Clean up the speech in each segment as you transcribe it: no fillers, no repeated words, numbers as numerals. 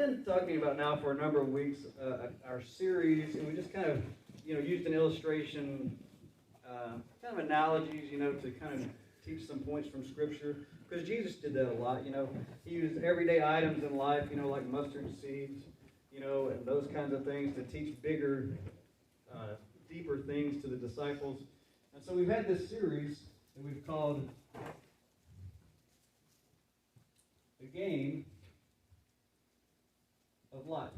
been talking about now for a number of weeks our series, and we just kind of, used an illustration, kind of analogies, to kind of teach some points from Scripture, because Jesus did that a lot. He used everyday items in life, like mustard seeds, and those kinds of things to teach bigger, deeper things to the disciples. And so we've had this series that we've called The Game of Life.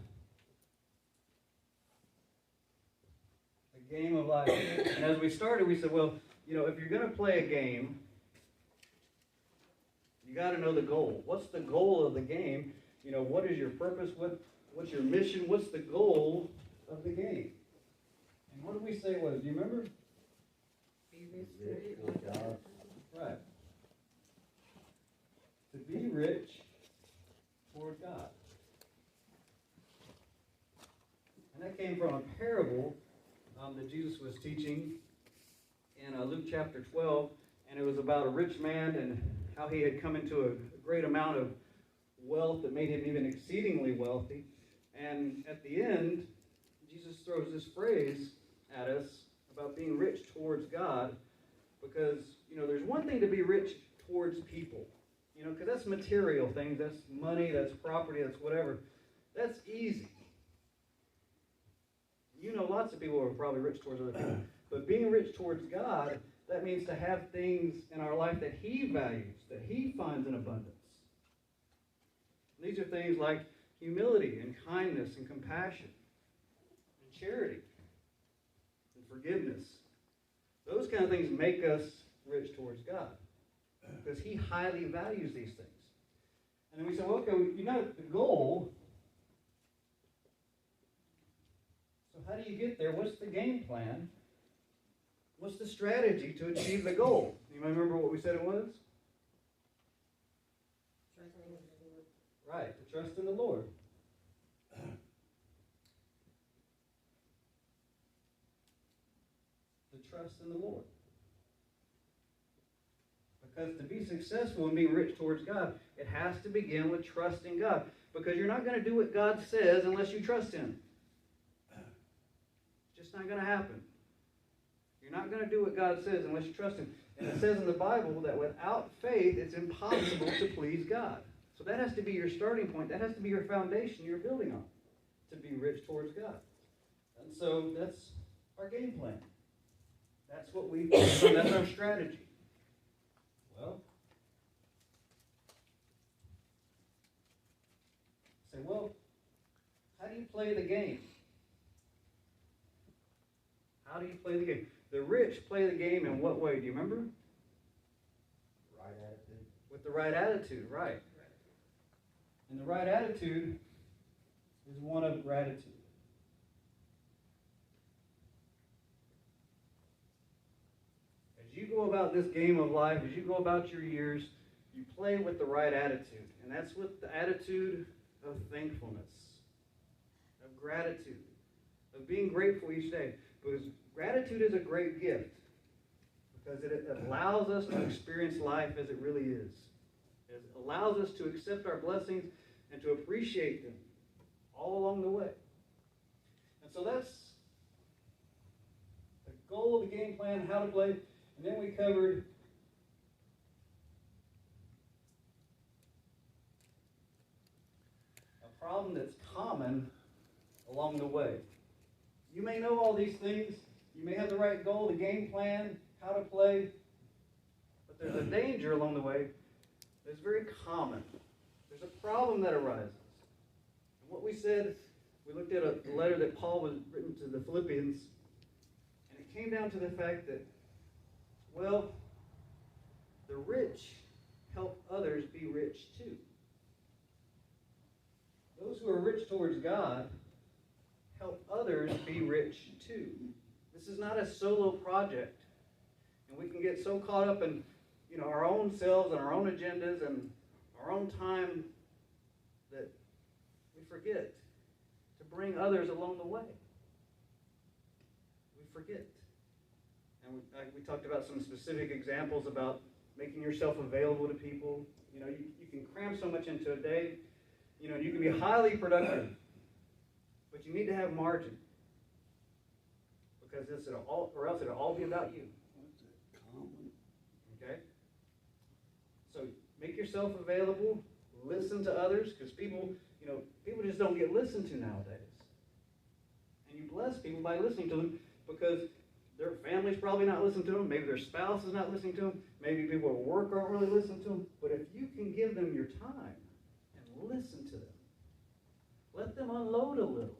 The game of life. And as we started, we said, well, if you're going to play a game, you got to know the goal. What's the goal of the game? What is your purpose? What's your mission? What's the goal of the game? And what did we say was? Do you remember? Be rich toward God. Right. To be rich toward God. And that came from a parable that Jesus was teaching in Luke chapter 12. And it was about a rich man and how he had come into a great amount of wealth that made him even exceedingly wealthy. And at the end, Jesus throws this phrase at us about being rich towards God, because, there's one thing to be rich towards people, because that's material things, that's money, that's property, that's whatever. That's easy. Lots of people are probably rich towards other people. But being rich towards God, that means to have things in our life that He values, that He finds in abundance. These are things like humility and kindness and compassion and charity and forgiveness. Those kind of things make us rich towards God, because He highly values these things. And then we say, well, okay, the goal. So how do you get there? What's the game plan? What's the strategy to achieve the goal? You might remember what we said it was? Trusting in the Lord. Right, to trust in the Lord. To trust in the Lord. Because to be successful in being rich towards God, it has to begin with trusting God. Because you're not going to do what God says unless you trust Him. It's just not going to happen. You're not going to do what God says unless you trust Him. And it says in the Bible that without faith, it's impossible to please God. So that has to be your starting point. That has to be your foundation you're building on to be rich towards God. And so that's our game plan. That's what that's our strategy. Well, how do you play the game? How do you play the game? The rich play the game in what way? Do you remember? Right attitude. With the right attitude, right. And the right attitude is one of gratitude. As you go about this game of life, as you go about your years, you play with the right attitude. And that's with the attitude of thankfulness, of gratitude, of being grateful each day. Because gratitude is a great gift, because it allows us to experience life as it really is. It allows us to accept our blessings and to appreciate them all along the way. And so that's the goal of the game plan, how to play. And then we covered a problem that's common along the way. You may know all these things. You may have the right goal, the game plan, how to play. But there's a danger along the way that's very common. There's a problem that arises. And what we said, we looked at a letter that Paul was written to the Philippians, and it came down to the fact that, the rich help others be rich too. Those who are rich towards God help others be rich too. This is not a solo project. And we can get so caught up in, our own selves and our own agendas and our own time that we forget to bring others along the way. We forget. And we talked about some specific examples about making yourself available to people. You can cram so much into a day. You can be highly productive, but you need to have margin, because or else it'll all be about you. Okay? So make yourself available, listen to others, because people just don't get listened to nowadays. And you bless people by listening to them, because their family's probably not listening to them, maybe their spouse is not listening to them, maybe people at work aren't really listening to them. But if you can give them your time and listen to them, let them unload a little.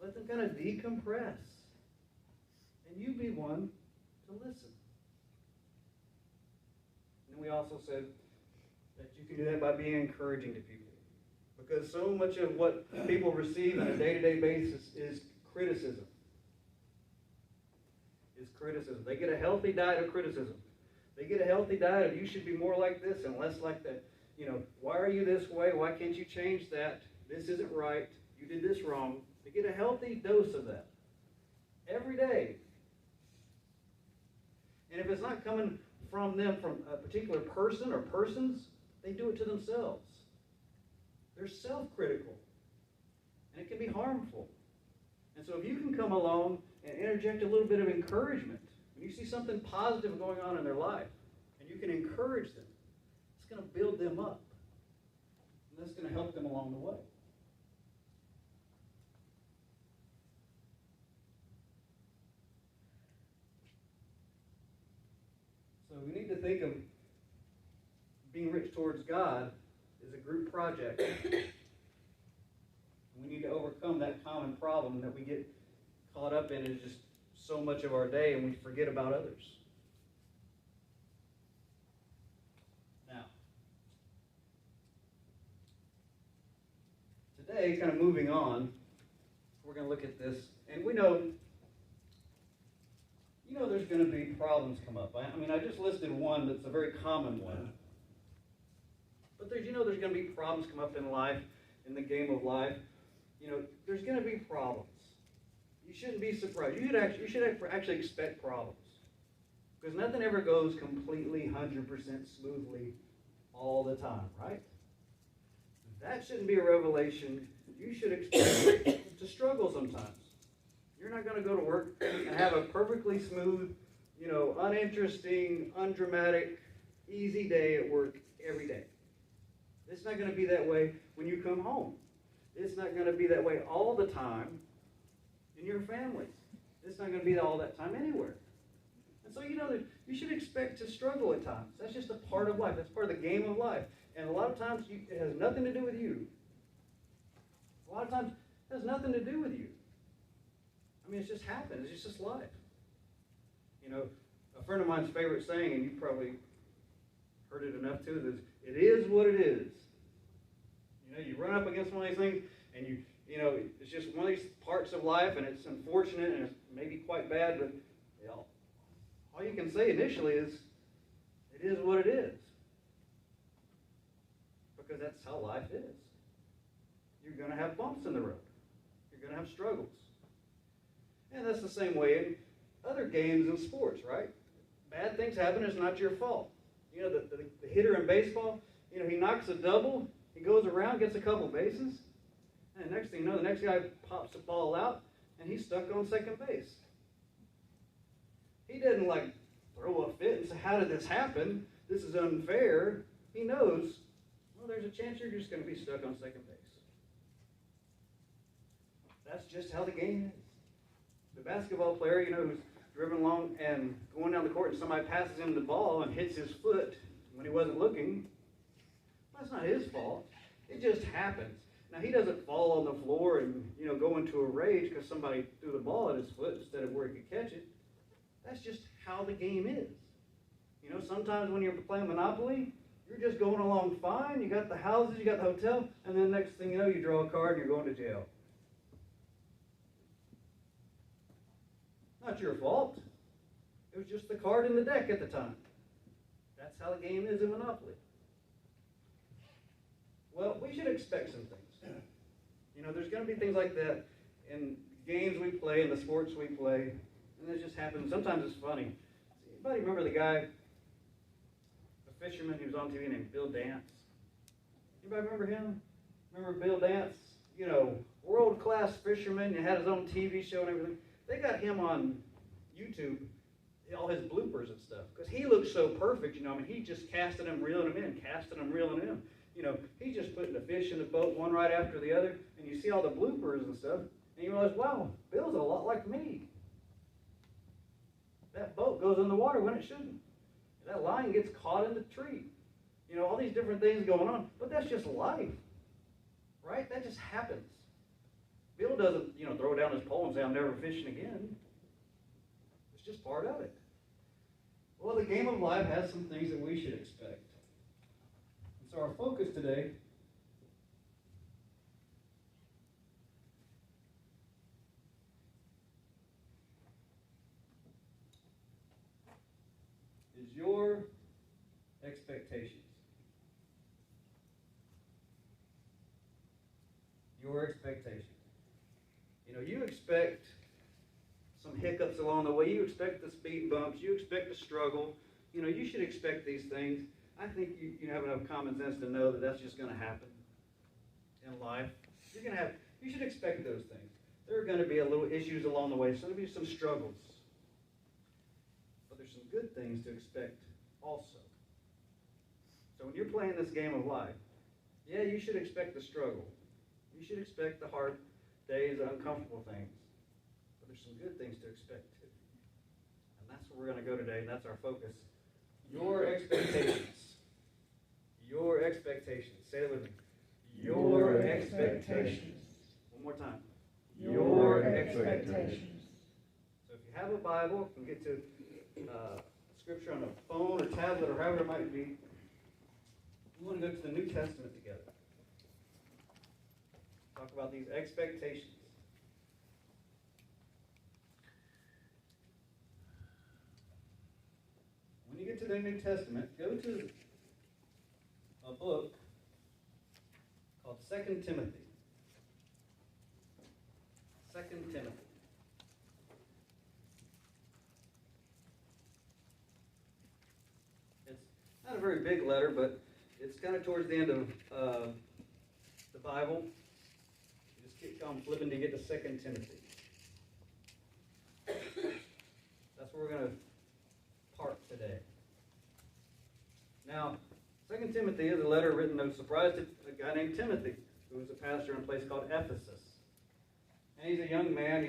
Let them kind of decompress. And you be one to listen. And we also said that you can do that by being encouraging to people. Because so much of what people receive on a day-to-day basis is criticism. They get a healthy diet of criticism. They get a healthy diet of, you should be more like this and less like that. Why are you this way? Why can't you change that? This isn't right. You did this wrong. They get a healthy dose of that every day. And if it's not coming from them, from a particular person or persons, they do it to themselves. They're self-critical. And it can be harmful. And so if you can come along and interject a little bit of encouragement, when you see something positive going on in their life, and you can encourage them, it's going to build them up. And that's going to help them along the way. So we need to think of being rich towards God as a group project. We need to overcome that common problem that we get caught up in, is just so much of our day, and we forget about others. Now, today, kind of moving on, we're going to look at this, and we know there's going to be problems come up. I just listed one that's a very common one. But there's going to be problems come up in life, in the game of life. There's going to be problems. You shouldn't be surprised. You should actually expect problems. Because nothing ever goes completely 100% smoothly all the time, right? That shouldn't be a revelation. You should expect to struggle sometimes. You're not going to go to work and have a perfectly smooth, uninteresting, undramatic, easy day at work every day. It's not going to be that way when you come home. It's not going to be that way all the time in your families. It's not going to be all that time anywhere. And so, you should expect to struggle at times. That's just a part of life. That's part of the game of life. And a lot of times, it has nothing to do with you. A lot of times, it has nothing to do with you. It just happens. It's just life. A friend of mine's favorite saying, and you probably heard it enough too, is, it is what it is. You run up against one of these things, and it's just one of these parts of life, and it's unfortunate, and it's maybe quite bad, but all you can say initially is, it is what it is. Because that's how life is. You're going to have bumps in the road. You're going to have struggles. And that's the same way in other games and sports, right? Bad things happen, it's not your fault. The hitter in baseball, he knocks a double, he goes around, gets a couple bases, and the next thing you know, the next guy pops the ball out, and he's stuck on second base. He doesn't throw a fit and say, how did this happen? This is unfair. He knows, there's a chance you're just going to be stuck on second base. That's just how the game is. The basketball player, who's driven along and going down the court, and somebody passes him the ball and hits his foot when he wasn't looking, that's not his fault. It just happens. Now, he doesn't fall on the floor and, go into a rage because somebody threw the ball at his foot instead of where he could catch it. That's just how the game is. Sometimes when you're playing Monopoly, you're just going along fine. You got the houses, you got the hotel, and then next thing you know, you draw a card and you're going to jail. Not your fault. It was just the card in the deck at the time. That's how the game is in Monopoly. Well, we should expect some things. There's going to be things like that in games we play, in the sports we play, and it just happens. Sometimes it's funny. Anybody remember the guy, the fisherman who was on TV named Bill Dance? Anybody remember him? Remember Bill Dance? You know, world-class fisherman. He had his own TV show and everything. They got him on YouTube, all his bloopers and stuff, because he looked so perfect. You know, I mean, he just casting them, reeling them in, casting them, reeling them in. You know, he's just putting the fish in the boat one right after the other, and you see all the bloopers and stuff, and you realize, wow, Bill's a lot like me. That boat goes in the water when it shouldn't. That line gets caught in the tree. You know, all these different things going on, but that's just life, right? That just happens. Bill doesn't, you know, throw down his pole and say, I'm never fishing again. It's just part of it. Well, the game of life has some things that we should expect. And so our focus today is your expectations. Your expectations. You know, you expect some hiccups along the way. You expect the speed bumps. You expect the struggle. You know, you should expect these things. I think you have enough common sense to know that that's just going to happen in life. You should expect those things. There are going to be a little issues along the way. So there'll be some struggles. But there's some good things to expect also. So when you're playing this game of life, yeah, you should expect the struggle. You should expect the hard days, the uncomfortable things. But there's some good things to expect too. And that's where we're going to go today, and that's our focus. Your expectations. Your expectations. Say it with me. Your expectations. One more time. Your expectations. So if you have a Bible, you can get to Scripture on a phone or tablet or however it might be. We want to go to the New Testament together. Talk about these expectations. When you get to the New Testament, go to a book called 2 Timothy. 2 Timothy. It's not a very big letter, but it's kind of towards the end of the Bible. You just keep on flipping to get to 2 Timothy. That's where we're going to park today. Now, 2 Timothy is a letter written, no surprise, to a guy named Timothy, who was a pastor in a place called Ephesus. And he's a young man.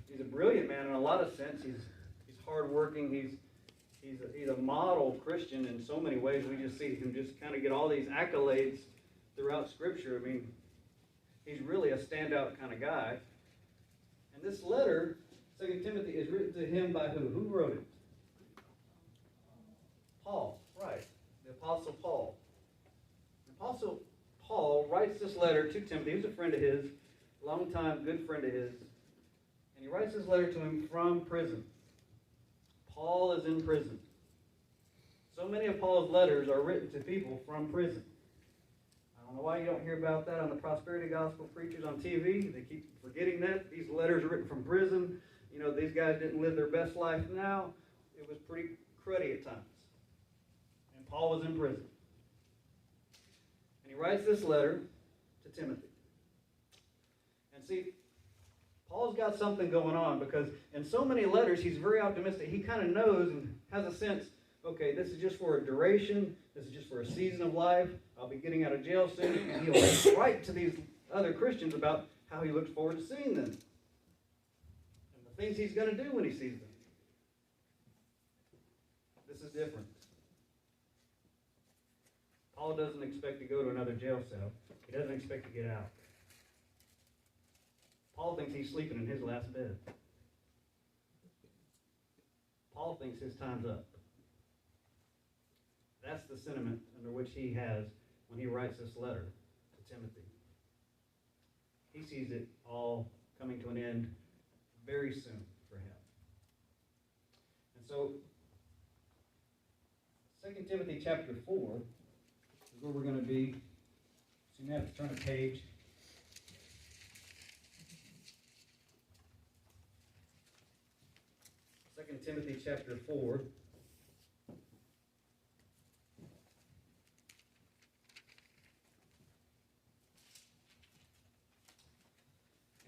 He's a brilliant man in a lot of sense. He's hardworking. He's a model Christian in so many ways. We just see him just kind of get all these accolades throughout Scripture. I mean, he's really a standout kind of guy. And this letter, 2 Timothy, is written to him by who? Who wrote it? Paul, right. The Apostle Paul. The Apostle Paul writes this letter to Timothy. He was a friend of his, longtime good friend of his. And he writes this letter to him from prison. Paul is in prison. So many of Paul's letters are written to people from prison. I don't know why you don't hear about that on the prosperity gospel preachers on TV. They keep forgetting that. These letters are written from prison. You know, these guys didn't live their best life now. It was pretty cruddy at times. And Paul was in prison. And he writes this letter to Timothy. And see, Paul's got something going on because in so many letters, he's very optimistic. He kind of knows and has a sense, okay, this is just for a duration. This is just for a season of life. I'll be getting out of jail soon. And he'll write to these other Christians about how he looks forward to seeing them. And the things he's going to do when he sees them. This is different. Paul doesn't expect to go to another jail cell. He doesn't expect to get out. Paul thinks he's sleeping in his last bed. Paul thinks his time's up. That's the sentiment under which he has when he writes this letter to Timothy. He sees it all coming to an end very soon for him. And so, 2 Timothy chapter 4 is where we're going to be. So you have to turn a page. 2 Timothy chapter 4.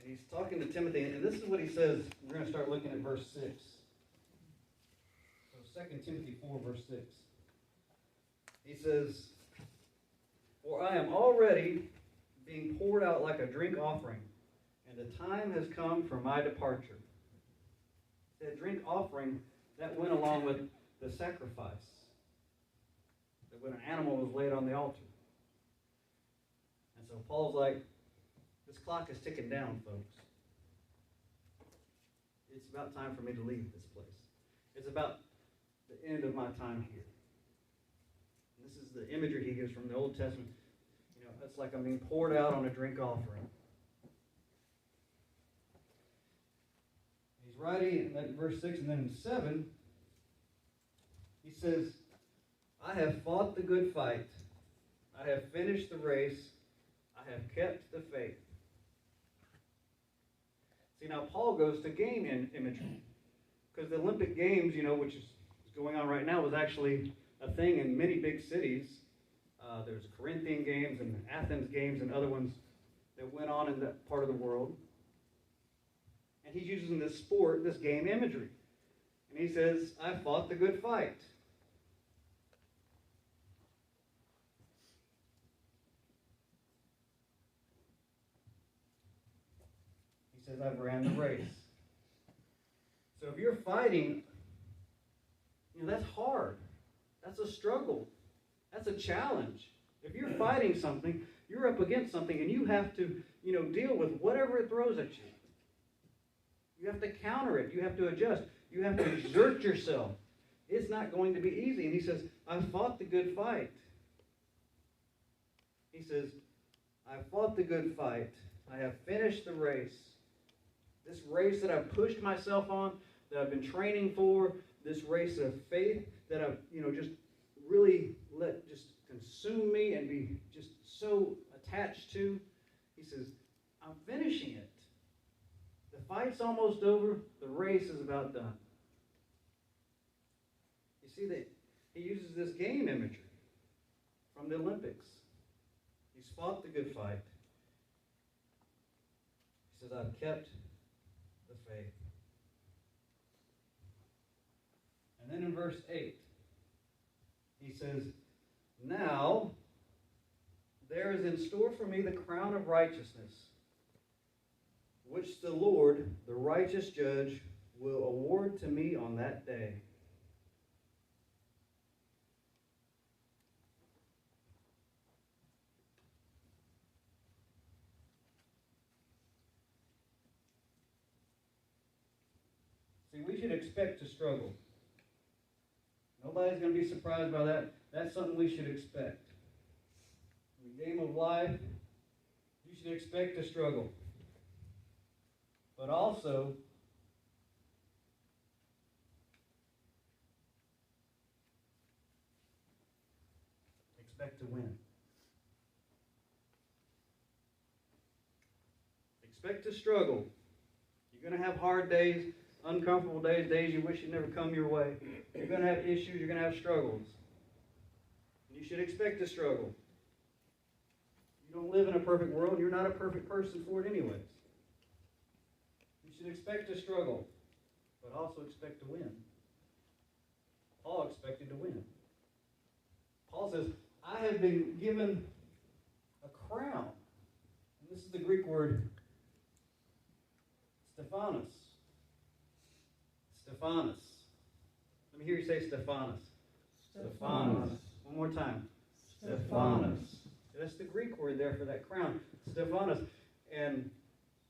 He's talking to Timothy, and this is what he says. We're going to start looking at verse 6. So 2 Timothy 4, verse 6. He says, "For I am already being poured out like a drink offering, and the time has come for my departure." That drink offering, that went along with the sacrifice. That when an animal was laid on the altar. And so Paul's like, this clock is ticking down, folks. It's about time for me to leave this place. It's about the end of my time here. And this is the imagery he gives from the Old Testament. You know, it's like I'm being poured out on a drink offering. He's writing in that verse 6, and then in 7, he says, "I have fought the good fight. I have finished the race. I have kept the faith." See, now Paul goes to game imagery. Because the Olympic Games, you know, which is going on right now, was actually a thing in many big cities. There's Corinthian Games and Athens Games and other ones that went on in that part of the world. And he's using this sport, this game imagery. And he says, "I fought the good fight." He says, "I've ran the race." So if you're fighting, you know, that's hard. That's a struggle. That's a challenge. If you're fighting something, you're up against something, and you have to, you know, deal with whatever it throws at you. You have to counter it. You have to adjust. You have to exert yourself. It's not going to be easy. And he says, "I fought the good fight." He says, "I fought the good fight. I have finished the race." This race that I've pushed myself on, that I've been training for, this race of faith that I've, you know, just really let just consume me and be just so attached to. He says, I'm finishing it. The fight's almost over. The race is about done. You see that he uses this game imagery from the Olympics. He's fought the good fight. He says, I've kept the faith. And then in verse 8, he says, now there is in store for me the crown of righteousness, which the Lord, the righteous judge, will award to me on that day. See, we should expect to struggle. Nobody's going to be surprised by that. That's something we should expect. In the game of life, you should expect to struggle. But also, expect to win. Expect to struggle. You're going to have hard days, uncomfortable days, days you wish you'd never come your way. You're going to have issues. You're going to have struggles. You should expect to struggle. You don't live in a perfect world. You're not a perfect person for it anyways. You should expect to struggle, but also expect to win. Paul expected to win. Paul says, I have been given a crown. And this is the Greek word Stephanos. Stephanos. Let me hear you say Stephanos. Stephanos. One more time. Stephanos. That's the Greek word there for that crown. Stephanos. And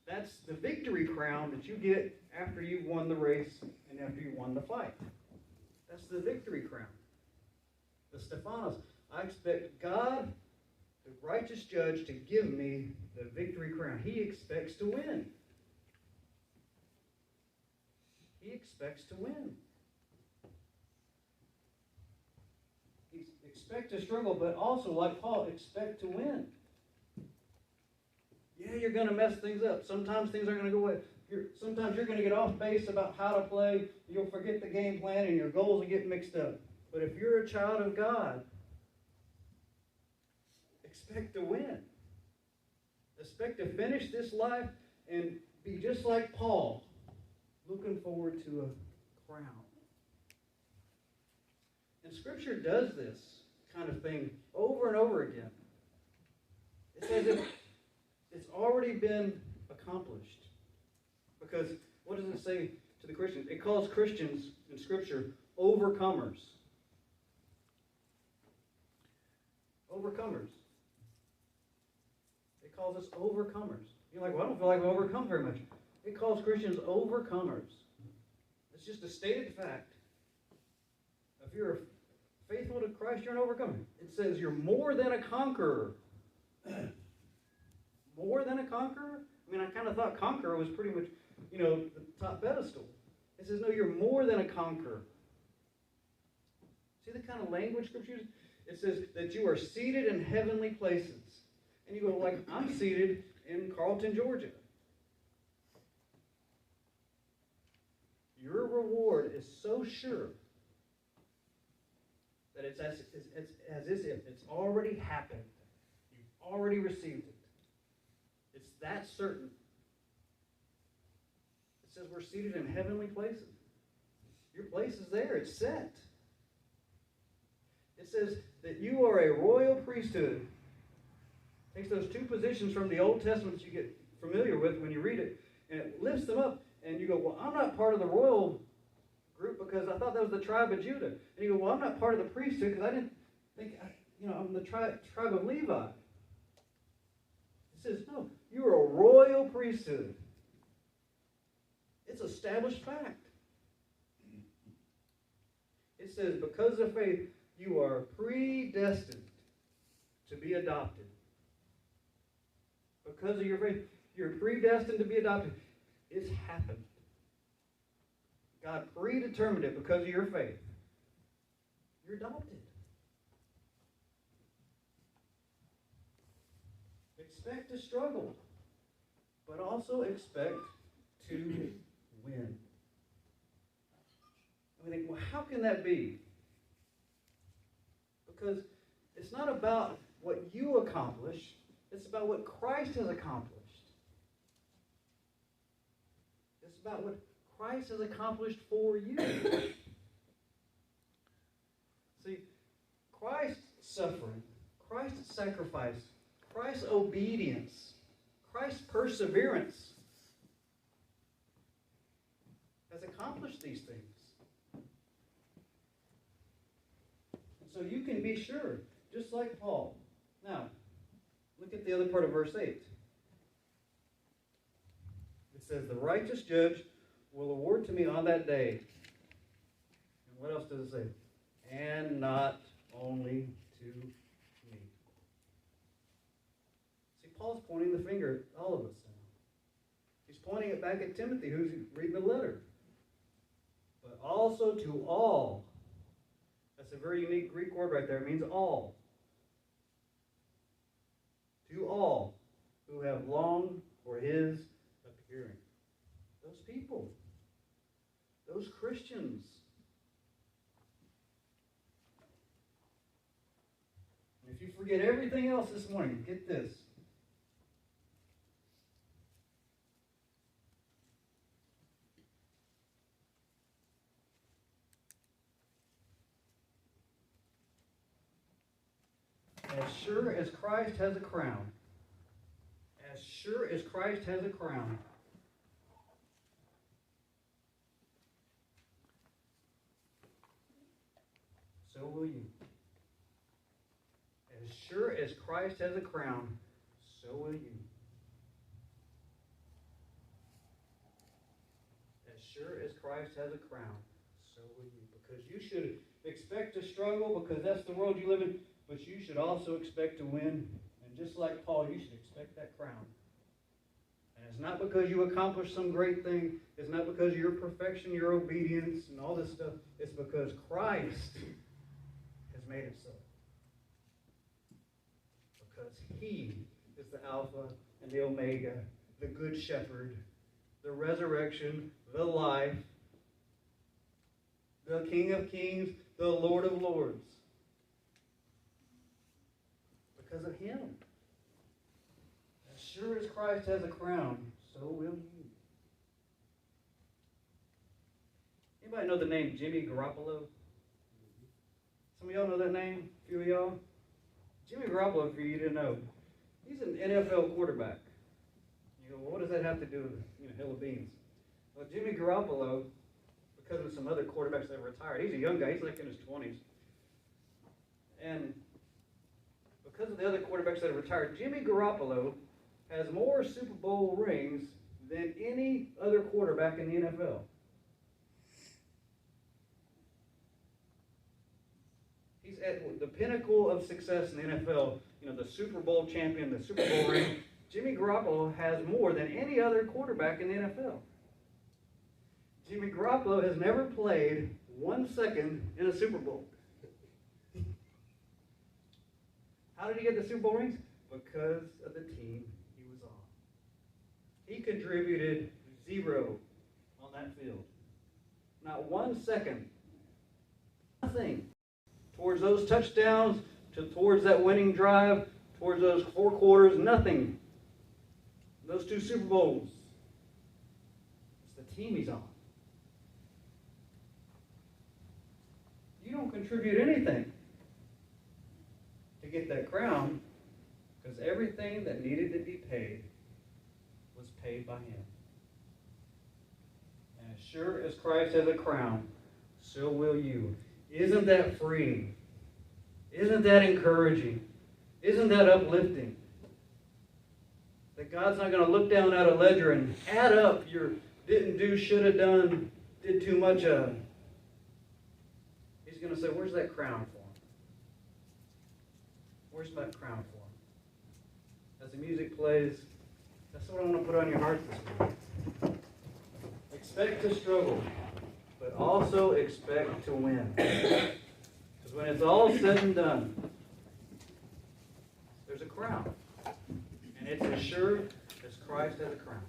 that's the victory crown that you get after you've won the race and after you won the fight. That's the victory crown. The Stephanos. I expect God, the righteous judge, to give me the victory crown. He expects to win. He expects to win. Expect to struggle, but also, like Paul, expect to win. Yeah, you're going to mess things up. Sometimes things are going to go away. Sometimes you're going to get off base about how to play. You'll forget the game plan, and your goals will get mixed up. But if you're a child of God, expect to win. Expect to finish this life and be just like Paul, looking forward to a crown. And Scripture does this kind of thing over and over again. It's as if it's already been accomplished. Because what does it say to the Christians? It calls Christians in Scripture overcomers. Overcomers. It calls us overcomers. You're like, well, I don't feel like I've overcome very much. It calls Christians overcomers. It's just a stated fact. If you're faithful to Christ, you're an overcomer. It says you're more than a conqueror. More than a conqueror? I mean, I kind of thought conqueror was pretty much, the top pedestal. It says, no, you're more than a conqueror. See the kind of language Scripture uses? It says that you are seated in heavenly places. And you go, like, I'm seated in Carlton, Georgia. Your reward is so sure that it's as if it's already happened. You've already received it. It's that certain. It says we're seated in heavenly places. Your place is there. It's set. It says that you are a royal priesthood. It takes those two positions from the Old Testament that you get familiar with when you read it, and it lifts them up, and you go, well, I'm not part of the royal group because I thought that was the tribe of Judah. And you go, well, I'm not part of the priesthood because I didn't think, I'm the tribe of Levi. It says, no, you are a royal priesthood. It's established fact. It says, because of faith, you are predestined to be adopted. Because of your faith, you're predestined to be adopted. It's happened. God predetermined it because of your faith. You're adopted. Expect to struggle, but also expect to win. And we think, well, how can that be? Because it's not about what you accomplish, it's about what Christ has accomplished. It's about what Christ has accomplished for you. See, Christ's suffering, Christ's sacrifice, Christ's obedience, Christ's perseverance has accomplished these things. And so you can be sure, just like Paul. Now, look at the other part of verse 8. It says, the righteous judge will award to me on that day. And what else does it say? And not only to me. See, Paul's pointing the finger at all of us now. He's pointing it back at Timothy, who's reading the letter. But also to all. That's a very unique Greek word right there. It means all. To all who have longed for his appearing. Those people. Those Christians. And if you forget everything else this morning, get this. As sure as Christ has a crown, as sure as Christ has a crown, so will you. As sure as Christ has a crown, so will you. As sure as Christ has a crown, so will you. Because you should expect to struggle because that's the world you live in. But you should also expect to win. And just like Paul, you should expect that crown. And it's not because you accomplished some great thing. It's not because of your perfection, your obedience, and all this stuff. It's because Christ has made it so. Because he is the Alpha and the Omega, the Good Shepherd, the resurrection, the life, the King of Kings, the Lord of Lords. Because of him. As sure as Christ has a crown, so will you. Anybody know the name Jimmy Garoppolo? Some of y'all know that name? A few of y'all? Jimmy Garoppolo, for you to know, he's an NFL quarterback. You go, well, what does that have to do with hill of beans? Well, Jimmy Garoppolo, because of some other quarterbacks that have retired, he's a young guy. He's like in his 20s. And because of the other quarterbacks that have retired, Jimmy Garoppolo has more Super Bowl rings than any other quarterback in the NFL. He's at the pinnacle of success in the NFL. The Super Bowl champion, the Super Bowl ring. Jimmy Garoppolo has more than any other quarterback in the NFL. Jimmy Garoppolo has never played 1 second in a Super Bowl. How did he get the Super Bowl rings? Because of the team he was on. He contributed 0 on that field. Not 1 second. Nothing. Towards those touchdowns, towards that winning drive, towards those 4 quarters, nothing. Those 2 Super Bowls. It's the team he's on. You don't contribute anything to get that crown, because everything that needed to be paid was paid by him. And as sure as Christ has a crown, so will you. Isn't that freeing? Isn't that encouraging? Isn't that uplifting? That God's not going to look down at a ledger and add up your didn't do, should have done, did too much of. He's going to say, where's that crown for him? Where's that crown for him? As the music plays, that's what I want to put on your heart this morning. Expect to struggle, but also expect to win. Because when it's all said and done, there's a crown. And it's as sure as Christ has a crown.